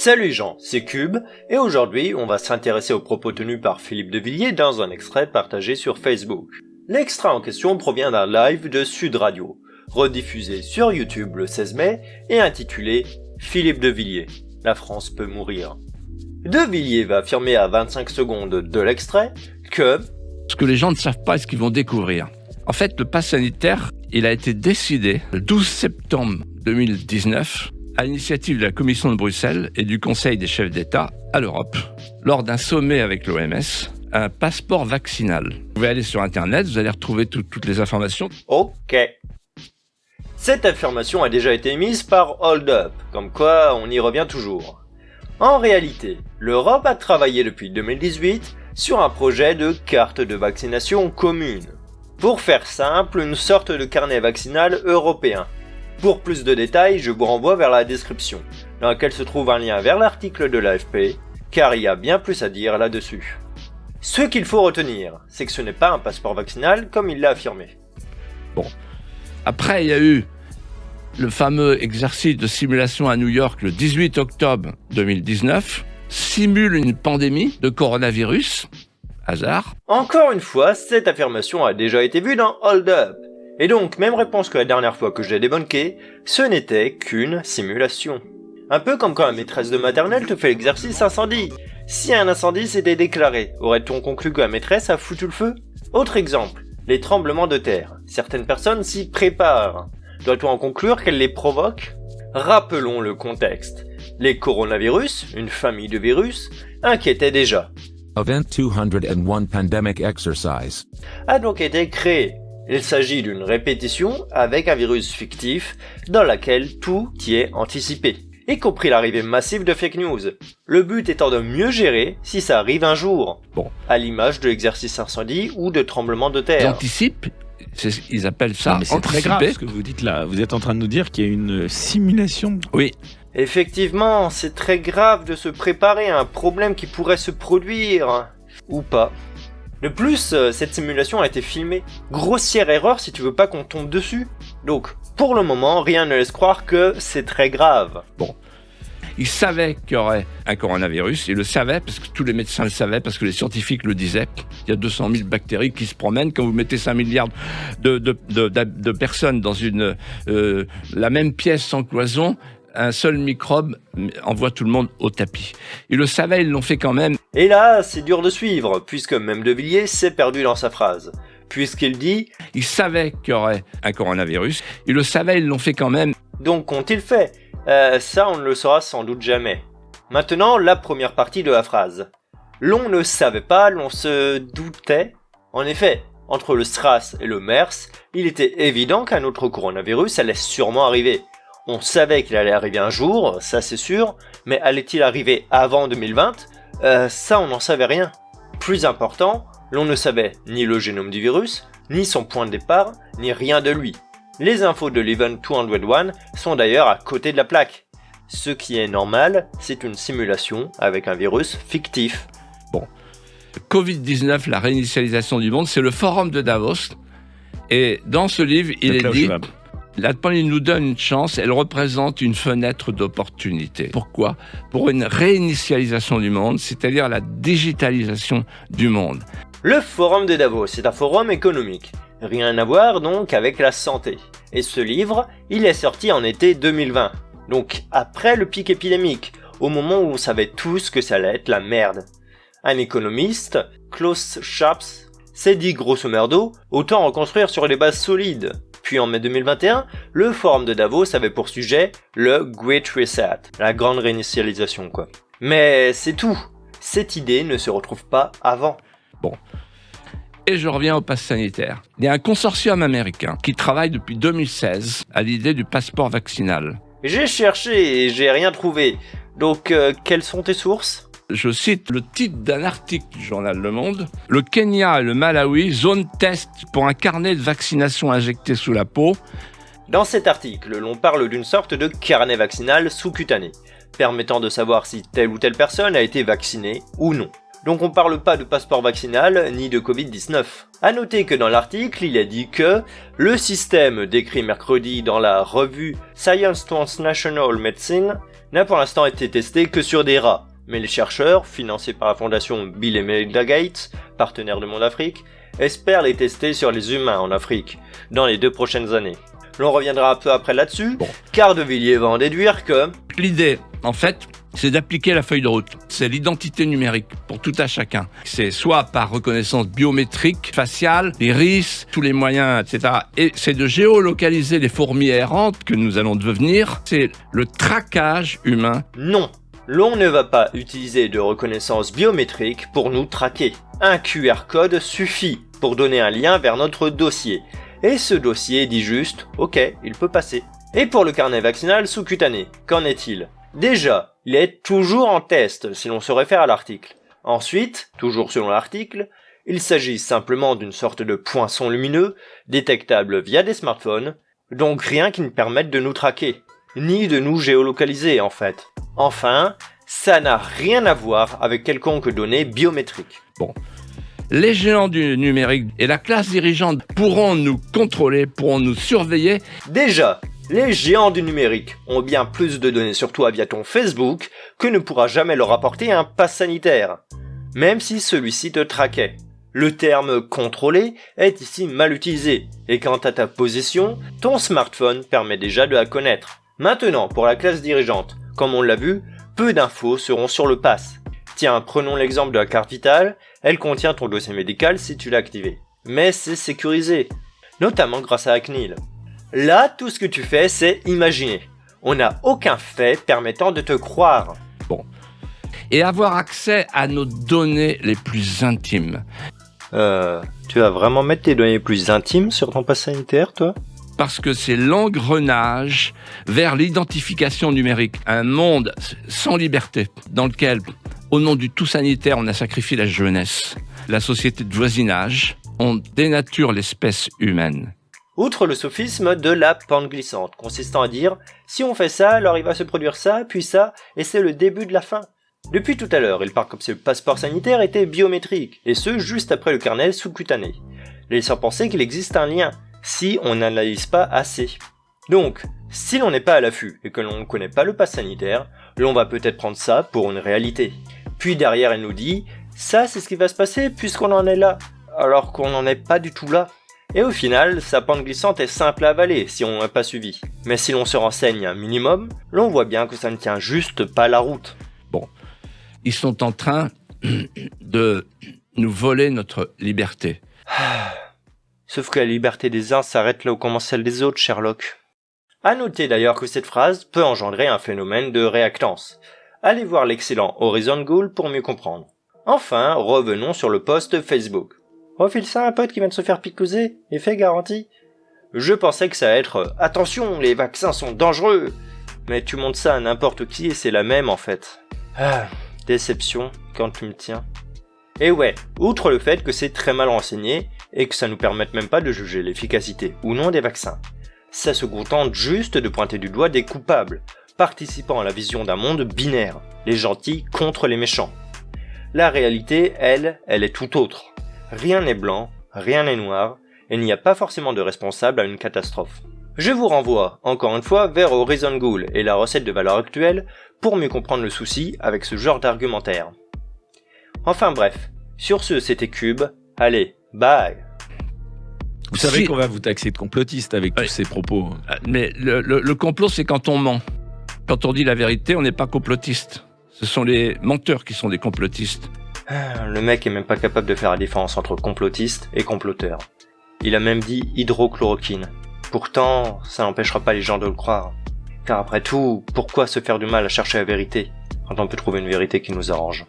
Salut Jean, c'est Cube, et aujourd'hui on va s'intéresser aux propos tenus par Philippe de Villiers dans un extrait partagé sur Facebook. L'extrait en question provient d'un live de Sud Radio, rediffusé sur YouTube le 16 mai et intitulé « Philippe de Villiers, la France peut mourir ». De Villiers va affirmer à 25 secondes de l'extrait que ce que les gens ne savent pas et ce qu'ils vont découvrir. En fait, le pass sanitaire, il a été décidé le 12 septembre 2019 à l'initiative de la Commission de Bruxelles et du Conseil des chefs d'État à l'Europe, lors d'un sommet avec l'OMS, un passeport vaccinal. Vous pouvez aller sur Internet, vous allez retrouver toutes les informations. Ok. Cette affirmation a déjà été émise par Hold Up, comme quoi on y revient toujours. En réalité, l'Europe a travaillé depuis 2018 sur un projet de carte de vaccination commune. Pour faire simple, une sorte de carnet vaccinal européen. Pour plus de détails, je vous renvoie vers la description, dans laquelle se trouve un lien vers l'article de l'AFP, car il y a bien plus à dire là-dessus. Ce qu'il faut retenir, c'est que ce n'est pas un passeport vaccinal comme il l'a affirmé. Bon. Après, il y a eu le fameux exercice de simulation à New York le 18 octobre 2019, simule une pandémie de coronavirus. Hasard. Encore une fois, cette affirmation a déjà été vue dans Hold Up. Et donc, même réponse que la dernière fois que je l'ai débunké, ce n'était qu'une simulation. Un peu comme quand la maîtresse de maternelle te fait l'exercice incendie. Si un incendie s'était déclaré, aurait-on conclu que la maîtresse a foutu le feu ? Autre exemple, les tremblements de terre. Certaines personnes s'y préparent. Doit-on en conclure qu'elles les provoquent ? Rappelons le contexte. Les coronavirus, une famille de virus, inquiétaient déjà. Event 201 Pandemic Exercise A donc été créé. Il s'agit d'une répétition avec un virus fictif dans laquelle tout y est anticipé, y compris l'arrivée massive de fake news. Le but étant de mieux gérer si ça arrive un jour, à l'image de l'exercice incendie ou de tremblement de terre. Ils anticipent, ils appellent ça c'est très grave ce que vous dites là. Vous êtes en train de nous dire qu'il y a une simulation. Oui. Effectivement, c'est très grave de se préparer à un problème qui pourrait se produire. Ou pas. De plus, cette simulation a été filmée. Grossière erreur si tu veux pas qu'on tombe dessus. Donc, pour le moment, rien ne laisse croire que c'est très grave. Bon. Ils savaient qu'il y aurait un coronavirus. Ils le savaient parce que tous les médecins le savaient, parce que les scientifiques le disaient. Il y a 200 000 bactéries qui se promènent. Quand vous mettez 5 milliards de personnes dans la même pièce sans cloison, un seul microbe envoie tout le monde au tapis. Ils le savaient, ils l'ont fait quand même. Et là, c'est dur de suivre, puisque même De Villiers s'est perdu dans sa phrase. Puisqu'il dit « Ils savaient qu'il y aurait un coronavirus. Ils le savaient, ils l'ont fait quand même. » Donc qu'ont-ils fait ? Ça, on ne le saura sans doute jamais. Maintenant, la première partie de la phrase. L'on ne savait pas, l'on se doutait. En effet, entre le SRAS et le MERS, il était évident qu'un autre coronavirus allait sûrement arriver. On savait qu'il allait arriver un jour, ça c'est sûr, mais allait-il arriver avant 2020 ? Ça on n'en savait rien. Plus important, l'on ne savait ni le génome du virus, ni son point de départ, ni rien de lui. Les infos de l'Event 201 sont d'ailleurs à côté de la plaque. Ce qui est normal, c'est une simulation avec un virus fictif. Bon, Covid-19, la réinitialisation du monde, c'est le forum de Davos. Et dans ce livre, il est dit... La pandémie nous donne une chance, elle représente une fenêtre d'opportunité. Pourquoi ? Pour une réinitialisation du monde, c'est-à-dire la digitalisation du monde. Le forum de Davos, c'est un forum économique. Rien à voir donc avec la santé. Et ce livre, il est sorti en été 2020. Donc après le pic épidémique, au moment où on savait tous que ça allait être la merde. Un économiste, Klaus Schwab, s'est dit grosso merdo, autant reconstruire sur des bases solides. Puis en mai 2021, le forum de Davos avait pour sujet le Great Reset, la grande réinitialisation quoi. Mais c'est tout, cette idée ne se retrouve pas avant. Bon, et je reviens au pass sanitaire. Il y a un consortium américain qui travaille depuis 2016 à l'idée du passeport vaccinal. J'ai cherché et j'ai rien trouvé, donc quelles sont tes sources ? Je cite le titre d'un article du journal Le Monde. Le Kenya et le Malawi, zone test pour un carnet de vaccination injecté sous la peau. Dans cet article, l'on parle d'une sorte de carnet vaccinal sous-cutané, permettant de savoir si telle ou telle personne a été vaccinée ou non. Donc on parle pas de passeport vaccinal ni de Covid-19. À noter que dans l'article, il est dit que le système décrit mercredi dans la revue Science Translational Medicine n'a pour l'instant été testé que sur des rats. Mais les chercheurs, financés par la fondation Bill et Melinda Gates, partenaires de Monde Afrique, espèrent les tester sur les humains en Afrique, dans les 2 prochaines années. L'on reviendra un peu après là-dessus, car De Villiers va en déduire que... L'idée, en fait, c'est d'appliquer la feuille de route. C'est l'identité numérique pour tout à chacun. C'est soit par reconnaissance biométrique, faciale, iris, tous les moyens, etc. Et c'est de géolocaliser les fourmis errantes que nous allons devenir. C'est le traquage humain. Non, l'on ne va pas utiliser de reconnaissance biométrique pour nous traquer. Un QR code suffit pour donner un lien vers notre dossier. Et ce dossier dit juste « Ok, il peut passer ». Et pour le carnet vaccinal sous-cutané, qu'en est-il ? Déjà, il est toujours en test si l'on se réfère à l'article. Ensuite, toujours selon l'article, il s'agit simplement d'une sorte de poinçon lumineux, détectable via des smartphones, donc rien qui ne permette de nous traquer, ni de nous géolocaliser en fait. Enfin, ça n'a rien à voir avec quelconque donnée biométrique. Bon. Les géants du numérique et la classe dirigeante pourront nous contrôler, pourront nous surveiller. Déjà, les géants du numérique ont bien plus de données sur toi via ton Facebook que ne pourra jamais leur apporter un pass sanitaire, même si celui-ci te traquait. Le terme « contrôler » est ici mal utilisé, et quant à ta position, ton smartphone permet déjà de la connaître. Maintenant, pour la classe dirigeante, comme on l'a vu, peu d'infos seront sur le pass. Tiens, prenons l'exemple de la carte vitale, elle contient ton dossier médical si tu l'as activé. Mais c'est sécurisé, notamment grâce à la CNIL. Là, tout ce que tu fais, c'est imaginer. On n'a aucun fait permettant de te croire. Bon. Et avoir accès à nos données les plus intimes. Tu vas vraiment mettre tes données les plus intimes sur ton pass sanitaire, toi ? Parce que c'est l'engrenage vers l'identification numérique. Un monde sans liberté, dans lequel, au nom du tout sanitaire, on a sacrifié la jeunesse, la société de voisinage, on dénature l'espèce humaine. Outre le sophisme de la pente glissante, consistant à dire « si on fait ça, alors il va se produire ça, puis ça, et c'est le début de la fin ». Depuis tout à l'heure, il part comme si le passeport sanitaire était biométrique, et ce, juste après le carnet sous-cutané, laissant penser qu'il existe un lien, si on n'analyse pas assez. Donc, si l'on n'est pas à l'affût et que l'on ne connaît pas le pass sanitaire, l'on va peut-être prendre ça pour une réalité. Puis derrière, elle nous dit « ça, c'est ce qui va se passer puisqu'on en est là », alors qu'on n'en est pas du tout là. Et au final, sa pente glissante est simple à avaler si on n'a pas suivi. Mais si l'on se renseigne un minimum, l'on voit bien que ça ne tient juste pas la route. Bon, ils sont en train de nous voler notre liberté. Sauf que la liberté des uns s'arrête là où commence celle des autres, Sherlock. À noter d'ailleurs que cette phrase peut engendrer un phénomène de réactance. Allez voir l'excellent Horizon Ghoul pour mieux comprendre. Enfin, revenons sur le post Facebook. Refile ça à un pote qui vient de se faire picouser, effet garanti. Je pensais que ça allait être « Attention, les vaccins sont dangereux !» Mais tu montres ça à n'importe qui et c'est la même en fait. Déception, quand tu me tiens. Et ouais, outre le fait que c'est très mal renseigné et que ça nous permette même pas de juger l'efficacité ou non des vaccins, ça se contente juste de pointer du doigt des coupables, participant à la vision d'un monde binaire, les gentils contre les méchants. La réalité, elle est tout autre. Rien n'est blanc, rien n'est noir, et il n'y a pas forcément de responsable à une catastrophe. Je vous renvoie, encore une fois, vers Horizon Ghoul et la recette de valeur actuelle pour mieux comprendre le souci avec ce genre d'argumentaire. Enfin bref, sur ce, c'était Cube. Allez, bye. Vous savez qu'on va vous taxer de complotiste avec tous ces propos. Mais le complot, c'est quand on ment. Quand on dit la vérité, on n'est pas complotiste. Ce sont les menteurs qui sont des complotistes. Le mec est même pas capable de faire la différence entre complotiste et comploteur. Il a même dit hydrochloroquine. Pourtant, ça n'empêchera pas les gens de le croire. Car après tout, pourquoi se faire du mal à chercher la vérité, quand on peut trouver une vérité qui nous arrange ?